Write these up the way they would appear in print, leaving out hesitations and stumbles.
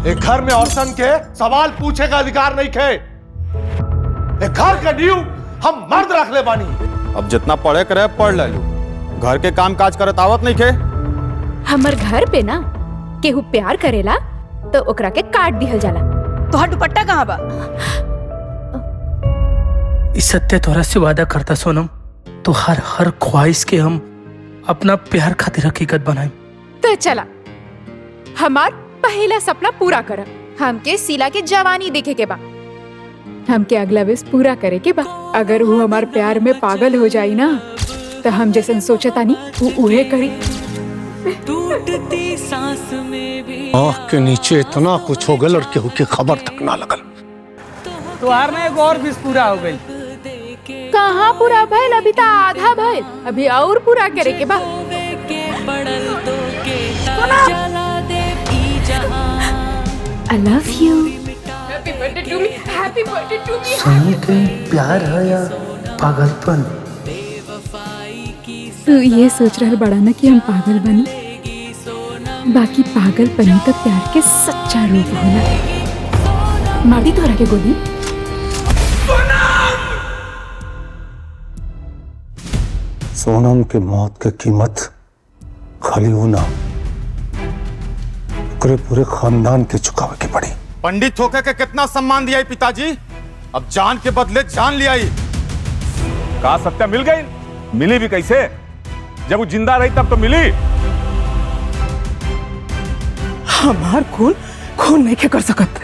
एक घर में औरतन के सवाल पूछे का अधिकार नहीं खे। एक घर का नींव हम मर्द रख ले बानी। अब जितना पढ़े करे पढ़ ले लू, घर के काम काज करत आवत नहीं खे। हमर घर पे ना केहू प्यार करेला तो ओकरा के काट दिहल जाला। तोहार दुपट्टा कहाँ बा? इस सत्य तोरा से वादा करता सोनम, तो हर ख्वाहिश के हम अपना प्यार खातिर हकीकत बनाए। तो चला हमार पहला सपना पूरा कर। हमके शीला के जवानी देखे के बा, हमके अगला विश पूरा करे के बा। अगर वो हमार प्यार में पागल हो जाई ना तो हम जैसन सोचता नहीं वो उहे करी। टूटती सांस में भी आँख के नीचे इतना कुछ हो गल और केहू के खबर तक ना लगल। तुहार ना एक और विश पूरा हो गई। कहाँ पूरा भइल? अभी तो आधा भइल, अभी और पूरा करे के बा। I love you. Happy birthday to me. Happy birthday to me. सही के प्यार है या पागलपन? तू ये सोच रहा बड़ा ना कि हम पागल बनी, बाकी पागलपन ही तो प्यार के सच्चा रूप होला। मारी तोरा के गोली। सोनम के मौत के कीमत खाली वो ना, पूरे खानदान के चुकावे के पड़ी। पंडित होके के कितना सम्मान दिया पिताजी, अब जान के बदले जान लिया। कहा सत्या मिल गई? मिली भी कैसे? जब वो जिंदा रही तब तो मिली। हमार खून नहीं के कर सकत।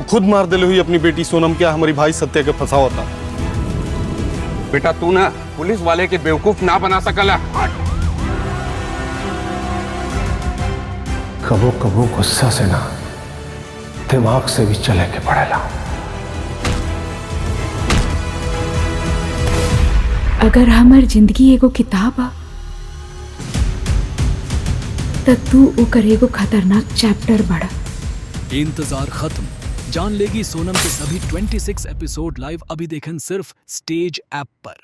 खुद मार दिले हुई अपनी बेटी सोनम, क्या हमारी भाई सत्य के फंसा होता। बेटा तू ना पुलिस वाले के बेवकूफ ना बना सकला। कबो कबो गुस्सा से ना दिमाग से भी चले के पड़ेला। अगर हमार जिंदगी एगो किताब आ तो तू ओकर एगो खतरनाक चैप्टर बढ़ा। इंतजार खत्म, जान लेगी सोनम के सभी 26 एपिसोड लाइव अभी देखें सिर्फ स्टेज ऐप पर।